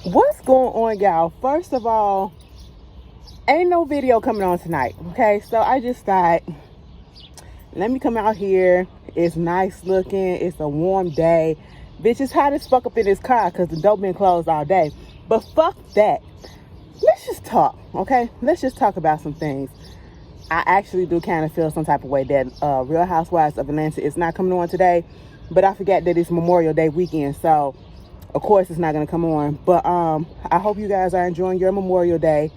What's going on, y'all? First of all, ain't no video coming on tonight, okay? So I just thought, let me come out here. It's nice looking. It's a warm day. Bitch, it's hot as fuck up in this car because the door been closed all day. But fuck that. Let's just talk, okay? Let's just talk about some things. I actually do kind of feel some type of way that Real Housewives of Atlanta is not coming on today. But I forget that it's Memorial Day weekend, so of course it's not going to come on. But I hope you guys are enjoying your Memorial Day.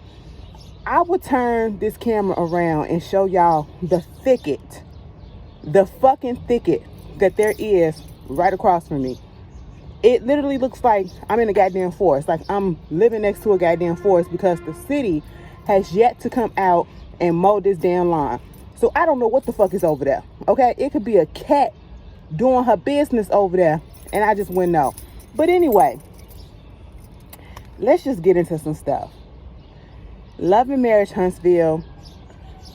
I would turn this camera around and show y'all the thicket, the fucking thicket that there is right across from me. It literally looks like I'm in a goddamn forest. Like I'm living next to a goddamn forest because the city has yet to come out and mow this damn lawn. So I don't know what the fuck is over there, okay? It could be a cat doing her business over there and I just wouldn't know. But anyway, let's just get into some stuff. Love and Marriage Huntsville.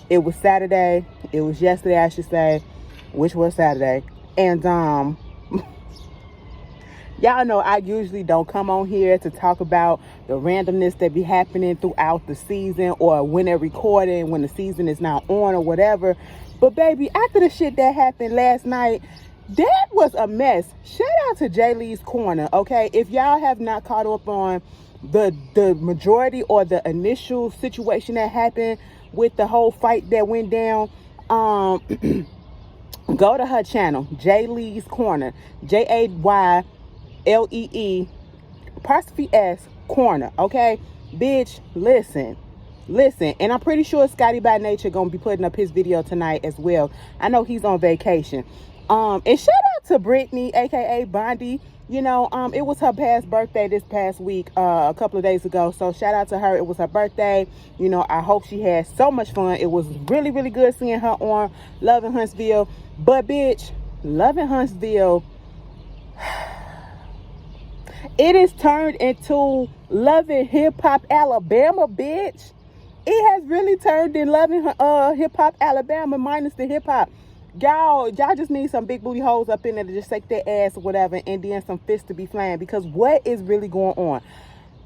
It was Saturday. It was yesterday, I should say, which was Saturday. And y'all know I usually don't come on here to talk about the randomness that be happening throughout the season or when they're recording, when the season is not on or whatever. But baby, after the shit that happened last night, that was a mess. Shout out to Jay Lee's Corner, okay? If y'all have not caught up on the majority or the initial situation that happened with the whole fight that went down, go to her channel, Jay Lee's Corner, JAYLEE apostrophe S Corner, okay? Bitch, listen, and I'm pretty sure Scotty by Nature gonna be putting up his video tonight as well. I know he's on vacation. And shout out to Brittany, aka Bondi. You know, it was her past birthday this past week, a couple of days ago. So shout out to her. It was her birthday. You know, I hope she had so much fun. It was really, really good seeing her on Love in Huntsville. But bitch, Love in Huntsville, it is turned into Love in Hip Hop Alabama, bitch. It has really turned in Love in Hip Hop Alabama minus the hip hop. Y'all just need some big booty hoes up in there to just shake their ass or whatever, and then some fists to be flying. Because what is really going on?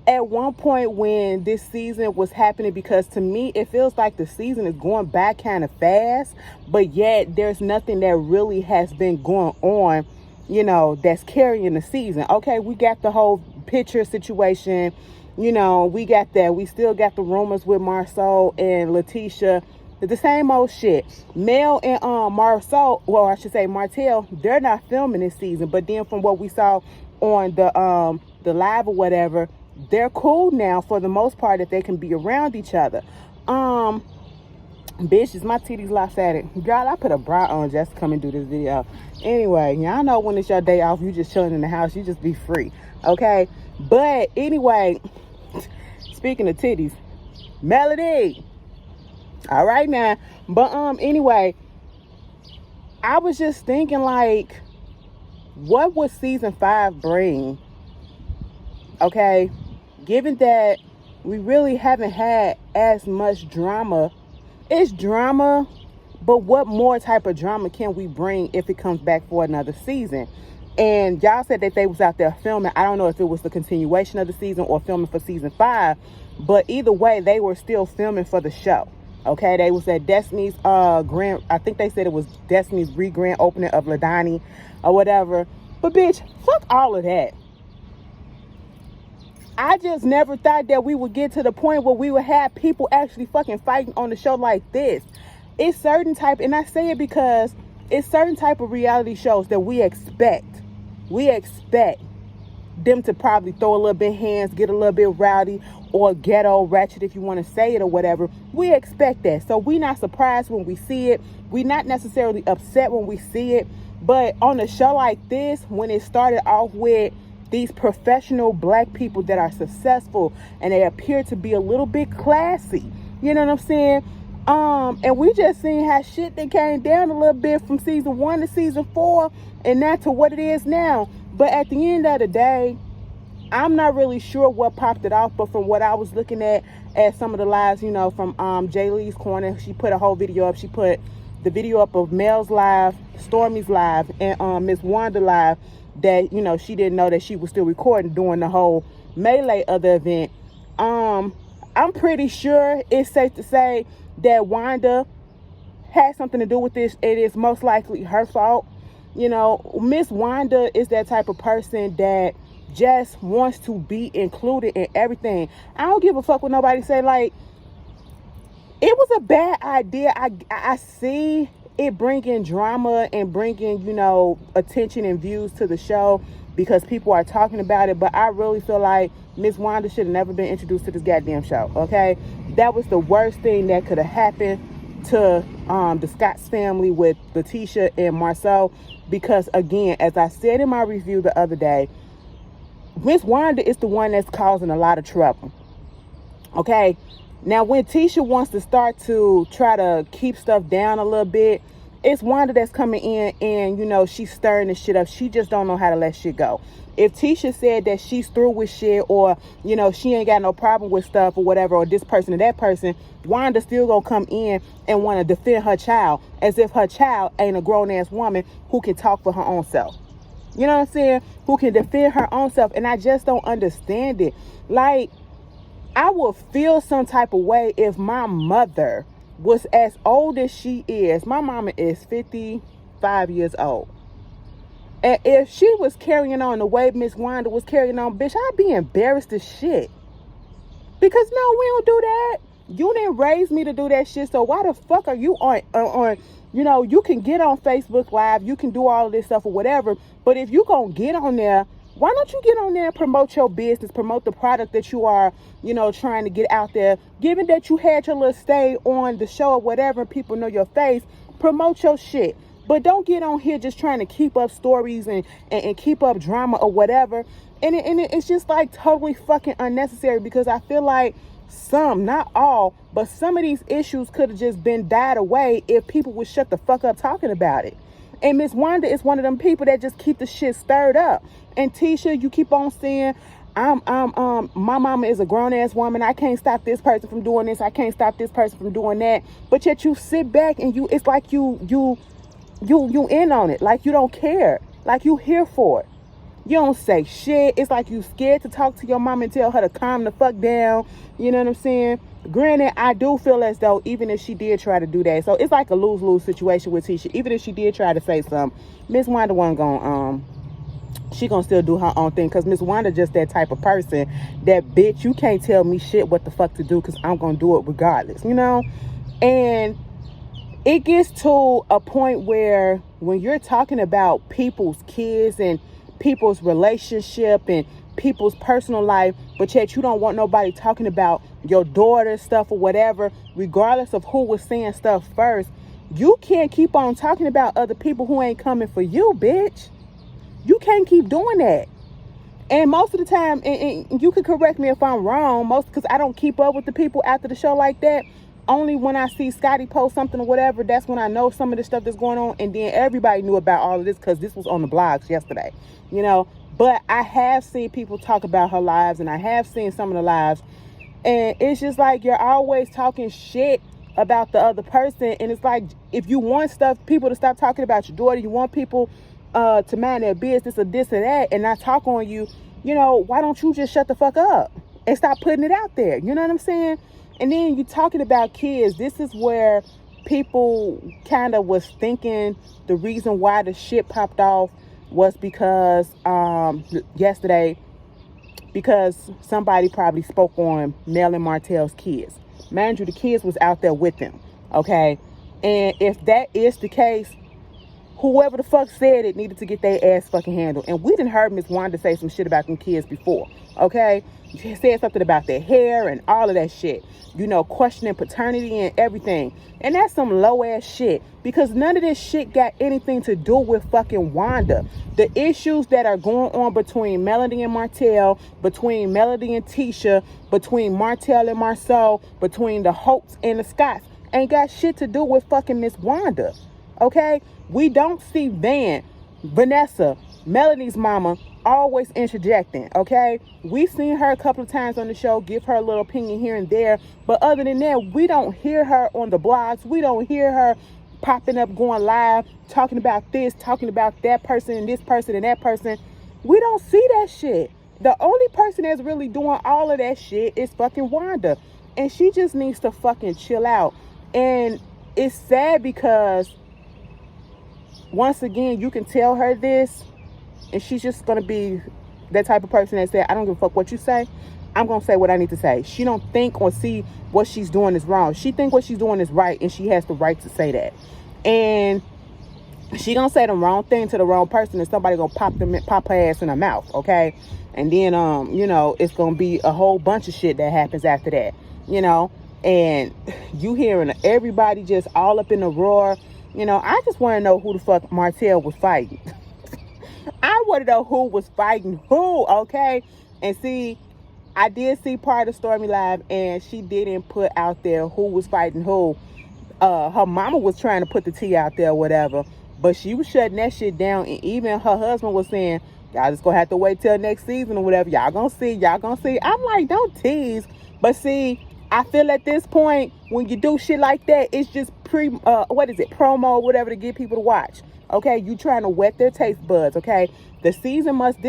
At one point when this season was happening, because to me it feels like the season is going back kind of fast, but yet there's nothing that really has been going on, you know, that's carrying the season. Okay, we got the whole picture situation, you know, we got that. We still got the rumors with Marcel and Letitia. The same old shit. Mel and Marcel, well, I should say Martell, they're not filming this season. But then from what we saw on the live or whatever, they're cool now for the most part that they can be around each other. Bitches, my titties lopsided. Girl, I put a bra on just to come and do this video. Anyway, y'all know when it's your day off, you just chilling in the house, you just be free. Okay? But anyway, speaking of titties, Melody. All right now. But anyway, I was just thinking, like, what would season 5 bring? Okay, given that we really haven't had as much drama. It's drama, but what more type of drama can we bring if it comes back for another season? And y'all said that they was out there filming. I don't know if it was the continuation of the season or filming for season 5, but either way, they were still filming for the show. Okay, they was at Destiny's grand, I think they said it was Destiny's re-grand opening of Ladani or whatever. But bitch, fuck all of that. I just never thought that we would get to the point where we would have people actually fucking fighting on the show like this. It's certain type, and I say it because it's certain type of reality shows that we expect. We expect them to probably throw a little bit hands, get a little bit rowdy, or ghetto ratchet if you want to say it or whatever. We expect that. So we're not surprised when we see it. We're not necessarily upset when we see it. But on a show like this, when it started off with these professional black people that are successful and they appear to be a little bit classy, you know what I'm saying? And we just seen how shit that came down a little bit from season 1 to season 4 and not to what it is now. But at the end of the day, I'm not really sure what popped it off, but from what I was looking at some of the lives, you know, from Jay Lee's Corner, she put a whole video up. She put the video up of Mel's live, Stormy's live, and Miss Wanda live, that, you know, she didn't know that she was still recording during the whole melee of the event. I'm pretty sure it's safe to say that Wanda had something to do with this. It is most likely her fault. You know, Miss Wanda is that type of person that just wants to be included in everything. I don't give a fuck what nobody say. Like, it was a bad idea. I see it bringing drama and bringing, you know, attention and views to the show because people are talking about it. But I really feel like Miss Wanda should have never been introduced to this goddamn show. Okay, that was the worst thing that could have happened to the Scott's family with Letitia and Marcel. Because again, as I said in my review the other day, Miss Wanda is the one that's causing a lot of trouble. Okay. Now, when Tisha wants to start to try to keep stuff down a little bit, it's Wanda that's coming in and, you know, she's stirring the shit up. She just don't know how to let shit go. If Tisha said that she's through with shit, or, you know, she ain't got no problem with stuff or whatever, or this person or that person, Wanda still gonna come in and want to defend her child as if her child ain't a grown-ass woman who can talk for her own self. You know what I'm saying? Who can defend her own self. And I just don't understand it. Like, I would feel some type of way if my mother was as old as she is. My mama is 55 years old. And if she was carrying on the way Miss Wanda was carrying on, bitch, I'd be embarrassed as shit. Because no, we don't do that. You didn't raise me to do that shit. So why the fuck are you on, you know, you can get on Facebook Live. You can do all of this stuff or whatever. But if you gonna get on there, why don't you get on there and promote your business, promote the product that you are, you know, trying to get out there? Given that you had your little stay on the show or whatever, and people know your face, promote your shit. But don't get on here just trying to keep up stories and keep up drama or whatever. And it's just like totally fucking unnecessary, because I feel like some, not all, but some of these issues could have just been died away if people would shut the fuck up talking about it. And Miss Wanda is one of them people that just keep the shit stirred up. And Tisha, you keep on saying, my mama is a grown ass woman. I can't stop this person from doing this. I can't stop this person from doing that. But yet you sit back and it's like you in on it. Like you don't care. Like you here for it. You don't say shit. It's like you scared to talk to your mom and tell her to calm the fuck down. You know what I'm saying? Granted, I do feel as though even if she did try to do that, so it's like a lose-lose situation with Tisha. Even if she did try to say something, Miss Wanda wasn't gonna she gonna still do her own thing, because Miss Wanda just that type of person that, bitch, you can't tell me shit what the fuck to do, because I'm gonna do it regardless, you know? And it gets to a point where when you're talking about people's kids and people's relationship and people's personal life, but yet you don't want nobody talking about your daughter's stuff or whatever, regardless of who was saying stuff first, you can't keep on talking about other people who ain't coming for you, bitch. You can't keep doing that. And most of the time, and you can correct me if I'm wrong, because I don't keep up with the people after the show like that. Only when I see Scotty post something or whatever, that's when I know some of the stuff that's going on. And then everybody knew about all of this because this was on the blogs yesterday, you know. But I have seen people talk about her lives, and I have seen some of the lives. And it's just like you're always talking shit about the other person. And it's like, if you want people to stop talking about your daughter, you want people to mind their business or this or that and not talk on you, you know, why don't you just shut the fuck up and stop putting it out there? You know what I'm saying? And then you talking about kids. This is where people kind of was thinking the reason why the shit popped off was because yesterday, because somebody probably spoke on Mel and Martell's kids. Mind you, the kids was out there with them, okay? And if that is the case, whoever the fuck said it needed to get their ass fucking handled. And we done heard Miss Wanda say some shit about them kids before, okay? She said something about their hair and all of that shit. You know, questioning paternity and everything. And that's some low ass shit, because none of this shit got anything to do with fucking Wanda. The issues that are going on between Melody and Martell, between Melody and Tisha, between Martell and Marcel, between the Hopes and the Scotts, ain't got shit to do with fucking Miss Wanda. Okay? We don't see Vanessa, Melody's mama, always interjecting, okay? We've seen her a couple of times on the show, give her a little opinion here and there, but other than that, we don't hear her on the blogs. We don't hear her popping up, going live, talking about this, talking about that person and this person and that person. We don't see that shit. The only person that's really doing all of that shit is fucking Wanda. And she just needs to fucking chill out. And it's sad because once again, you can tell her this, and she's just gonna be that type of person that said, I don't give a fuck what you say. I'm gonna say what I need to say. She don't think or see what she's doing is wrong. She think what she's doing is right, and she has the right to say that. And she gonna say the wrong thing to the wrong person, and somebody gonna pop her ass in her mouth, okay? And then it's gonna be a whole bunch of shit that happens after that, and you hearing everybody just all up in the roar. I just want to know who the fuck Martell was fighting. I want to know who was fighting who, okay? And see, I did see part of Stormy Live, and she didn't put out there who was fighting who. Her mama was trying to put the tea out there or whatever, but she was shutting that shit down. And even her husband was saying, y'all just gonna have to wait till next season or whatever. Y'all gonna see. I'm like, don't tease. But see, I feel at this point, when you do shit like that, it's just promo, whatever, to get people to watch. Okay, you trying to wet their taste buds. Okay, this season must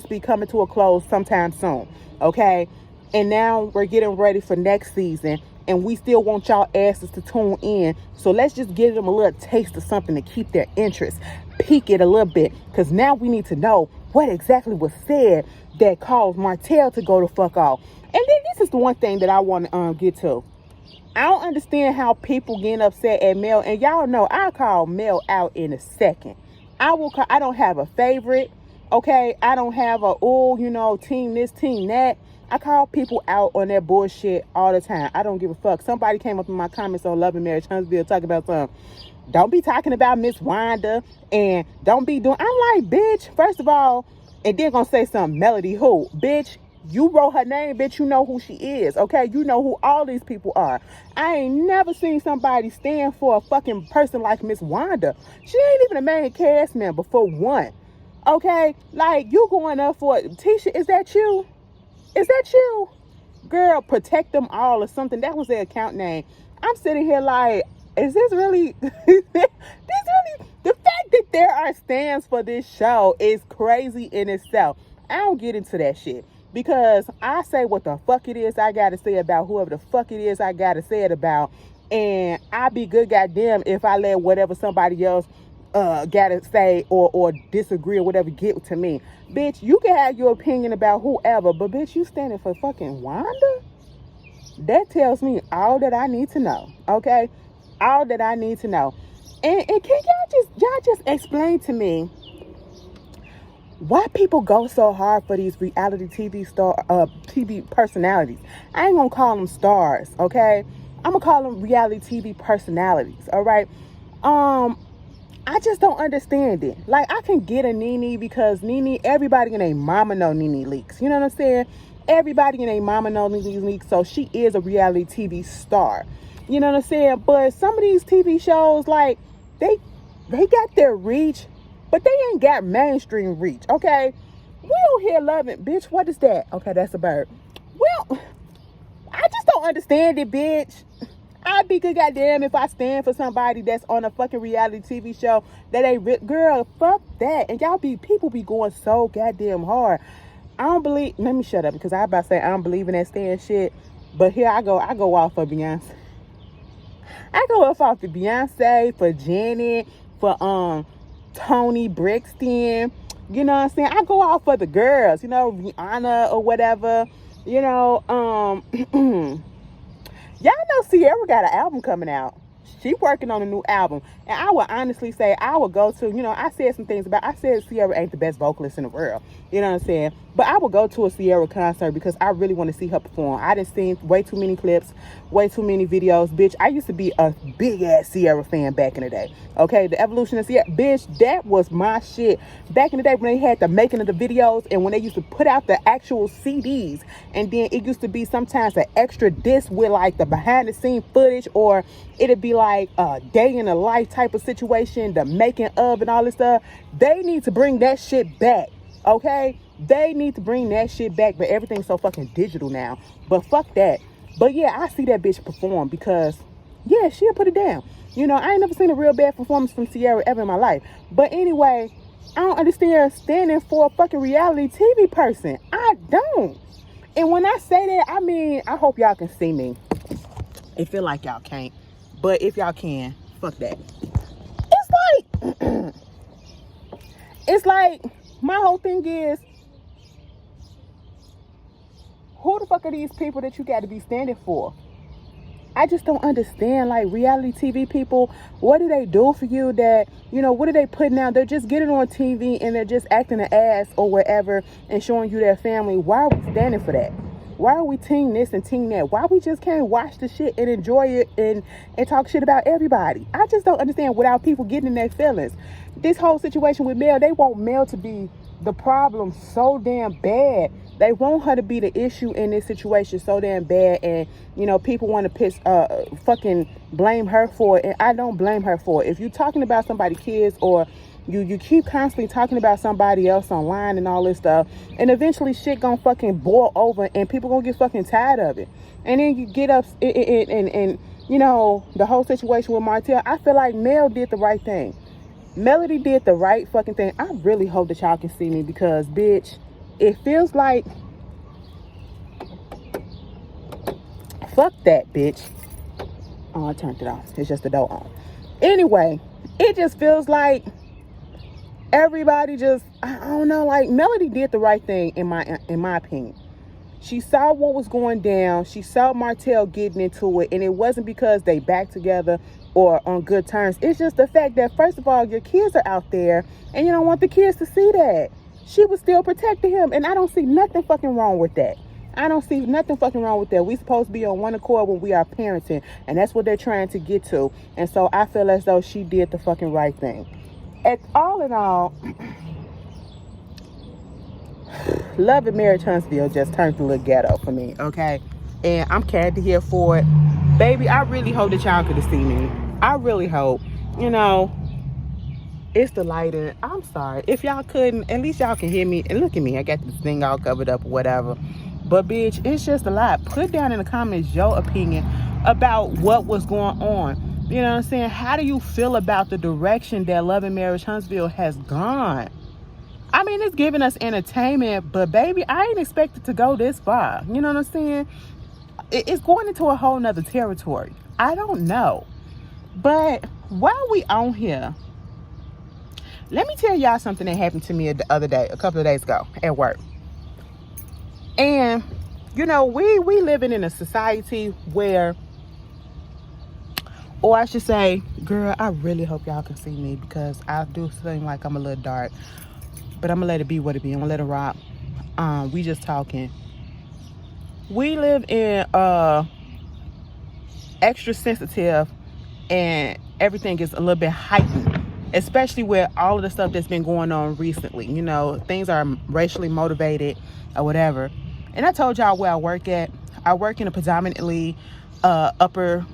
be coming to a close sometime soon. Okay, and now we're getting ready for next season, and we still want y'all asses to tune in. So let's just give them a little taste of something to keep their interest, peak it a little bit, because now we need to know what exactly was said that caused Martell to go the fuck off. And then this is the one thing that I want to get to. I don't understand how people getting upset at Mel, and y'all know I call Mel out in a second. I don't have a favorite, okay? I don't have team this, team that. I call people out on their bullshit all the time. I don't give a fuck. Somebody came up in my comments on Love and Marriage Huntsville talking about something. Don't be talking about Miss Wanda, and don't be doing. I'm like, bitch, first of all, and then gonna say something, Melody who? Bitch, you wrote her name, bitch. You know who she is, okay? You know who all these people are. I ain't never seen somebody stand for a fucking person like Miss Wanda. She ain't even a main cast member for one, okay? Like, you going up for Tisha, is that you? Is that you? Girl, Protect Them All or something. That was their account name. I'm sitting here like, is this really, the fact that there are stands for this show is crazy in itself. I don't get into that shit. Because I say what the fuck it is I gotta say about whoever the fuck it is I gotta say it about. And I be good goddamn if I let whatever somebody else gotta say or disagree or whatever get to me. Bitch, you can have your opinion about whoever, but bitch, you standing for fucking Wanda? That tells me all that I need to know, okay? All that I need to know. And can y'all just explain to me why people go so hard for these reality TV personalities? I ain't gonna call them stars, okay? I'm gonna call them reality TV personalities, all right? I just don't understand it. Like, I can get a Nene because Nene, everybody in their mama know Nene Leakes. You know what I'm saying? Everybody in their mama know Nene Leakes, so she is a reality TV star. You know what I'm saying? But some of these TV shows, like, they got their reach, but they ain't got mainstream reach, okay? We don't hear loving, bitch, what is that? Okay, that's a bird. Well, I just don't understand it, bitch. I'd be good goddamn if I stand for somebody that's on a fucking reality TV show that ain't girl, fuck that. And people be going so goddamn hard. I don't believe, let me shut up because I about to say I don't believe in that stand shit. But here I go off for Beyonce. I go off for Beyonce, for Janet, for Toni Braxton. You know what I'm saying? I go out for the girls, Rihanna or whatever. Y'all know Ciara got an album coming out. She working on a new album. And I would honestly say I would go to, I said some things I said Ciara ain't the best vocalist in the world. You know what I'm saying? But I would go to a Ciara concert because I really want to see her perform. I done seen way too many clips, way too many videos. Bitch, I used to be a big ass Ciara fan back in the day. Okay, the evolution of Ciara. Bitch, that was my shit. Back in the day when they had the making of the videos and when they used to put out the actual CDs. And then it used to be sometimes an extra disc with like the behind the scene footage, or it'd be like a day in a life type of situation, the making of and all this stuff. They need to bring that shit back. Okay, they need to bring that shit back, but everything's so fucking digital now. But fuck that. But yeah, I see that bitch perform because she'll put it down. I ain't never seen a real bad performance from Ciara ever in my life. But anyway, I don't understand standing for a fucking reality TV person. I don't. And when I say that, I mean, I hope y'all can see me. It feel like y'all can't. But if y'all can, fuck that. It's like, it's like, my whole thing is, who the fuck are these people that you got to be standing for? I just don't understand, like, reality TV people, what do they do for you that, you know, what are they putting out? They're just getting on TV and they're just acting an ass or whatever and showing you their family. Why are we standing for that? Why are we team this and team that? Why we just can't watch the shit and enjoy it and talk shit about everybody? I just don't understand without people getting in their feelings. This whole situation with Mel, they want Mel to be the problem so damn bad. They want her to be the issue in this situation so damn bad, and you know, people want to fucking blame her for it, and I don't blame her for it. If you're talking about somebody's kids, or you keep constantly talking about somebody else online and all this stuff, and eventually shit gonna fucking boil over, and people gonna get fucking tired of it. And then you get up and you know, the whole situation with Martell, I feel like Mel did the right thing. Melody did the right fucking thing. I really hope that y'all can see me, because bitch, it feels like, fuck that bitch. Oh, I turned it off. It's just the door on. Anyway, it just feels like everybody just, I don't know, like Melody did the right thing in my opinion. She saw what was going down. She saw Martell getting into it, and it wasn't because they back together or on good terms. It's just the fact that, first of all, your kids are out there and you don't want the kids to see that. She was still protecting him, and I don't see nothing fucking wrong with that. I don't see nothing fucking wrong with that. We supposed to be on one accord when we are parenting, and that's what they're trying to get to. And so I feel as though she did the fucking right thing. All in all, Love and Marriage Huntsville just turned a little ghetto for me, okay? And I'm carried to here for it. Baby, I really hope that y'all could have seen me. I really hope. You know, it's the lighting. I'm sorry. If y'all couldn't, at least y'all can hear me. And look at me. I got this thing all covered up or whatever. But, bitch, it's just a lot. Put down in the comments your opinion about what was going on. You know what I'm saying? How do you feel about the direction that Love and Marriage Huntsville has gone? I mean, it's giving us entertainment, but, baby, I ain't expected to go this far. You know what I'm saying? It's going into a whole nother territory. I don't know. But while we on here, let me tell y'all something that happened to me the other day, a couple of days ago at work. And, you know, we living in a society where, or I should say, girl, I really hope y'all can see me, because I do seem like I'm a little dark. But I'm going to let it be what it be. I'm going to let it rock. We just talking. We live in extra sensitive, and everything is a little bit heightened, especially with all of the stuff that's been going on recently. You know, things are racially motivated or whatever. And I told y'all where I work at. I work in a predominantly upper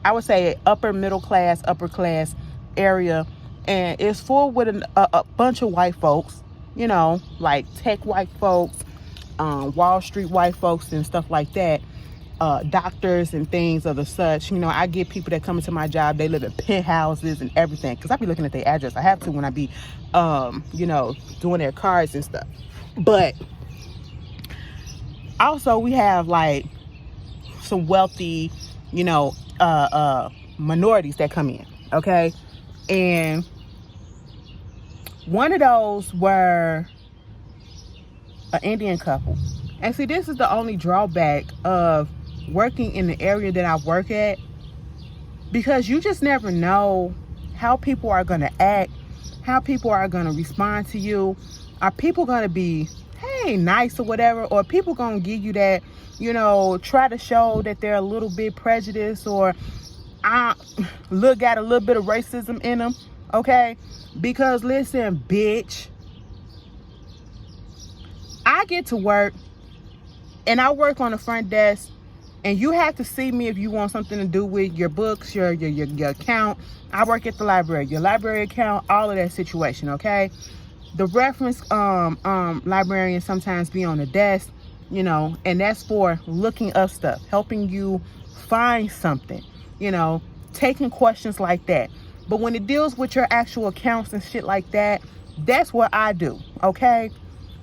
middle class, upper class area. And it's full with a bunch of white folks, you know, like tech white folks, Wall Street white folks and stuff like that, doctors and things of the such. You know, I get people that come into my job, they live in penthouses and everything, because I be looking at their address. I have to when I be, you know, doing their cards and stuff. But also we have like some wealthy, you know, minorities that come in, okay? And one of those were an Indian couple. And see, this is the only drawback of working in the area that I work at, because you just never know how people are going to act, how people are going to respond to you. Are people going to be, hey, nice or whatever, or people going to give you that, you know, try to show that they're a little bit prejudiced, or got a little bit of racism in them, okay? Because listen, bitch, I get to work and I work on the front desk, and you have to see me if you want something to do with your books, your account. I work at the library, your library account, all of that situation, okay? The reference librarian sometimes be on the desk, you know, and that's for looking up stuff, helping you find something, you know, taking questions like that. But when it deals with your actual accounts and shit like that, That's what I do, okay?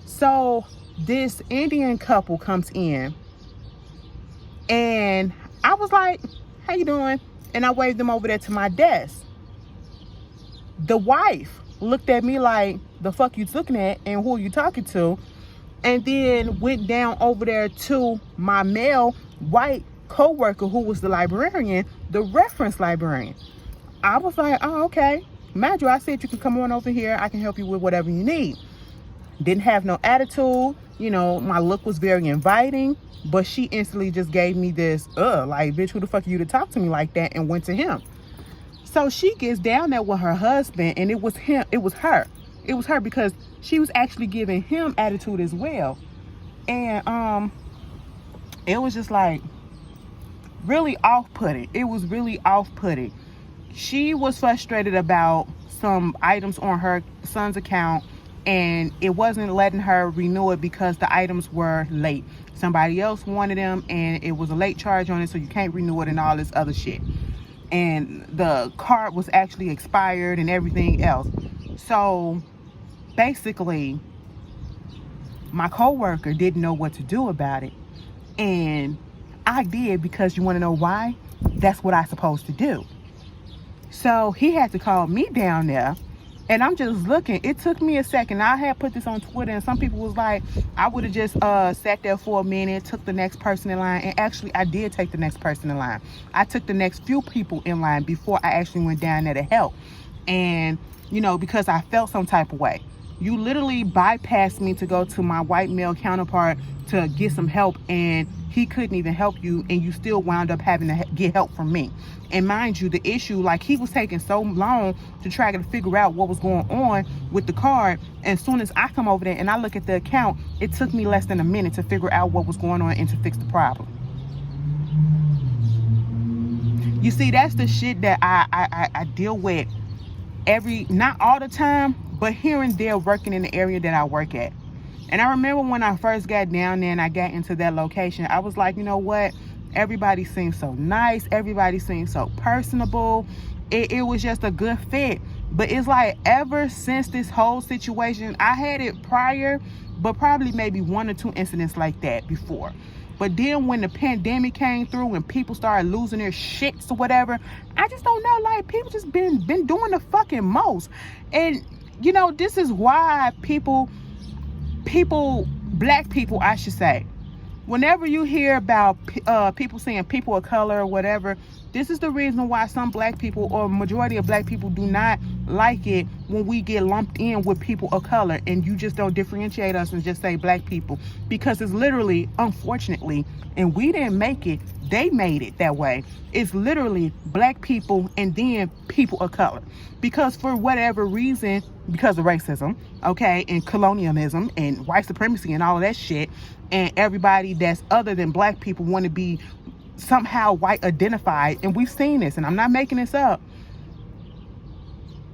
So this Indian couple comes in, and I was like, how you doing? And I waved them over there to my desk. The wife looked at me like, the fuck you looking at and who are you talking to? And then went down over there to my male white co-worker who was the librarian, the reference librarian. I was like, oh, okay. Mind you, I said you can come on over here. I can help you with whatever you need. Didn't have no attitude. You know, my look was very inviting, but she instantly just gave me this, like, bitch, who the fuck are you to talk to me like that? And went to him. So she gets down there with her husband, and it was him. It was her. It was her because she was actually giving him attitude as well. And it was just like really off-putting. It was really off-putting. She was frustrated about some items on her son's account, and it wasn't letting her renew it because the items were late. Somebody else wanted them, and it was a late charge on it, so you can't renew it and all this other shit. And the card was actually expired and everything else. So basically, my coworker didn't know what to do about it. And I did, because you want to know why? That's what I supposed to do. So he had to call me down there, and I'm just looking. It took me a second. I had put this on Twitter, and some people was like, I would have just sat there for a minute, took the next person in line. And actually, I did take the next person in line. I took the next few people in line before I actually went down there to help. And, you know, because I felt some type of way. You literally bypassed me to go to my white male counterpart to get some help, and he couldn't even help you, and you still wound up having to get help from me. And mind you, the issue, like, he was taking so long to try to figure out what was going on with the card. And as soon as I come over there and I look at the account, it took me less than a minute to figure out what was going on and to fix the problem. You see, that's the shit that I deal with not all the time, but here and there, working in the area that I work at. And I remember when I first got down there and I got into that location, I was like, you know what? Everybody seems so nice. Everybody seems so personable. It was just a good fit. But it's like, ever since this whole situation, I had it prior, but probably maybe 1 or 2 incidents like that before. But then when the pandemic came through and people started losing their shits or whatever, I just don't know, like, people just been doing the fucking most. And, you know, this is why people, black people, I should say, whenever you hear about people saying people of color or whatever, this is the reason why some black people, or majority of black people, do not like it when we get lumped in with people of color and you just don't differentiate us and just say black people. Because it's literally, unfortunately, and we didn't make it, they made it that way. It's literally black people and then people of color. Because for whatever reason, because of racism, okay, and colonialism and white supremacy and all of that shit, and everybody that's other than black people want to be somehow white identified, and we've seen this, and I'm not making this up.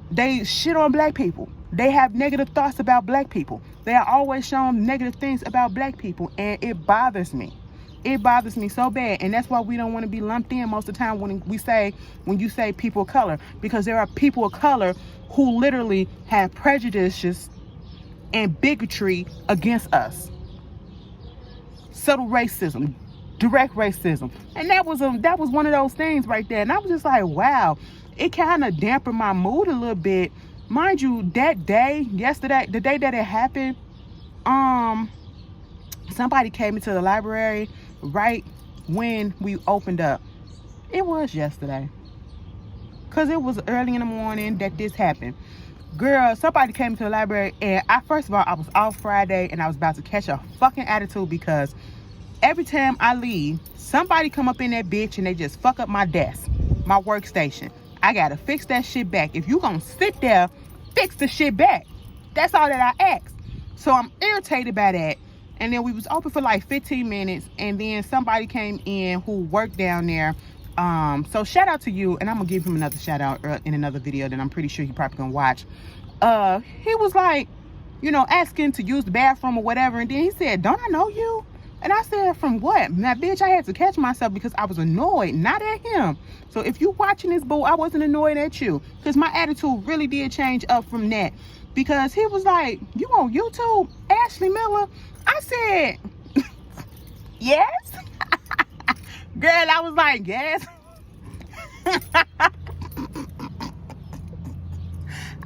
They shit on black people. They have negative thoughts about black people. They are always showing negative things about black people, and it bothers me. It bothers me so bad, and that's why we don't want to be lumped in most of the time when you say people of color, because there are people of color who literally have prejudices and bigotry against us. Subtle racism, direct racism, and that was one of those things right there. And I was just like, wow, it kind of dampened my mood a little bit. Mind you, that day, yesterday, the day that it happened, somebody came into the library right when we opened up. It was yesterday, because it was early in the morning that this happened. Girl, somebody came to the library, and first of all, I was off Friday, and I was about to catch a fucking attitude, because every time I leave, somebody come up in that bitch and they just fuck up my desk, my workstation. I gotta fix that shit back. If you gonna sit there, fix the shit back. That's all that I ask. So I'm irritated by that. And then we was open for like 15 minutes, and then somebody came in who worked down there. So shout out to you, and I'm gonna give him another shout out in another video that I'm pretty sure he probably gonna watch. He was like, you know, asking to use the bathroom or whatever, and then he said, don't I know you? And I said, from what? Now, bitch, I had to catch myself because I was annoyed, not at him. So if you watching this, boo, I wasn't annoyed at you. Because my attitude really did change up from that. Because he was like, you on YouTube, Ashley Miller? I said, yes. Girl, I was like, yes.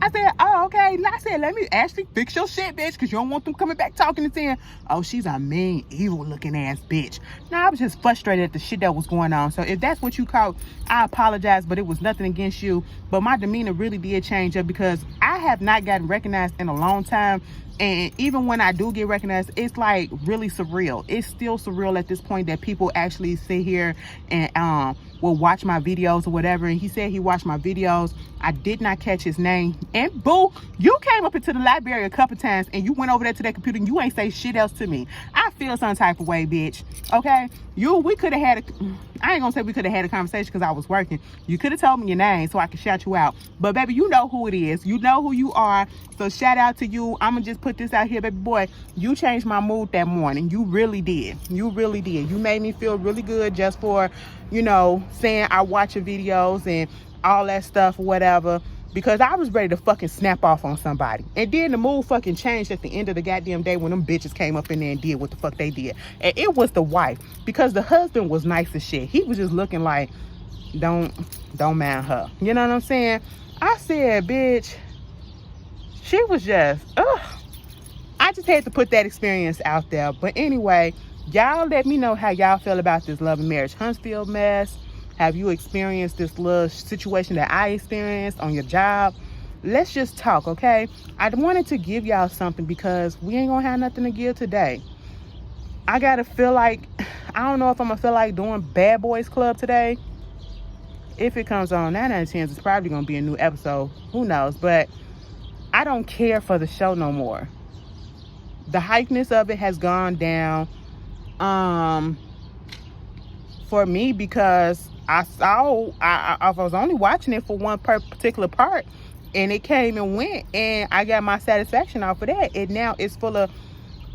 I said, oh, okay. And I said, let me actually fix your shit, bitch, because you don't want them coming back talking and saying, oh, she's a mean, evil-looking ass bitch. Now, I was just frustrated at the shit that was going on. So if that's what you caught, I apologize, but it was nothing against you. But my demeanor really did change up because I have not gotten recognized in a long time. And even when I do get recognized, it's like really surreal. It's still surreal at this point that people actually sit here and will watch my videos or whatever. And he said he watched my videos. I did not catch his name. And boo, you came up into the library a couple times and you went over there to that computer and you ain't say shit else to me. I feel some type of way, bitch. Okay? We could have had I ain't gonna say we could have had a conversation because I was working. You could have told me your name so I could shout you out. But baby, you know who it is. You know who you are. So shout out to you. I'm gonna just put this out here, baby boy. You changed my mood that morning. You really did. You really did. You made me feel really good just for, you know, saying I watch your videos and all that stuff or whatever. Because I was ready to fucking snap off on somebody. And then the mood fucking changed at the end of the goddamn day when them bitches came up in there and did what the fuck they did. And it was the wife. Because the husband was nice as shit. He was just looking like, don't mind her. You know what I'm saying? I said, bitch, she was just, ugh. I just had to put that experience out there. But anyway, y'all let me know how y'all feel about this Love and Marriage Huntsville mess. Have you experienced this little situation that I experienced on your job? Let's just talk, okay? I wanted to give y'all something because we ain't gonna have nothing to give today. I gotta feel like, I don't know if I'm gonna feel like doing Bad Boys Club today. If it comes on, 9 out of 10, it's probably gonna be a new episode. Who knows? But I don't care for the show no more. The hypeness of it has gone down for me because I was only watching it for one particular part and it came and went and I got my satisfaction off of that. And now it's full of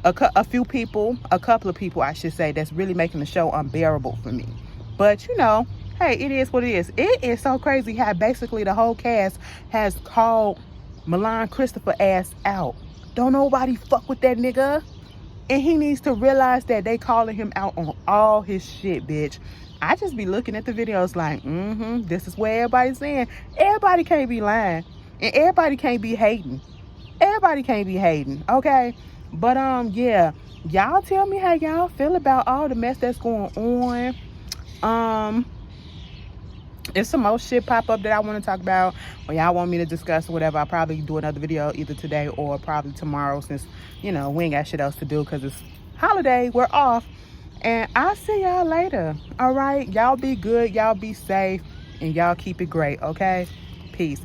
a couple of people, I should say, that's really making the show unbearable for me. But you know, hey, it is what it is. It is so crazy how basically the whole cast has called Milan Christopher ass out. Don't nobody fuck with that nigga. And he needs to realize that they calling him out on all his shit, bitch. I just be looking at the videos like, this is where everybody's saying. Everybody can't be lying. And everybody can't be hating. Everybody can't be hating, okay? But, yeah. Y'all tell me how y'all feel about all the mess that's going on. If some more shit pop up that I want to talk about or y'all want me to discuss or whatever, I'll probably do another video either today or probably tomorrow since, you know, we ain't got shit else to do because it's holiday. We're off. And I'll see y'all later. All right? Y'all be good. Y'all be safe. And y'all keep it great, okay? Peace.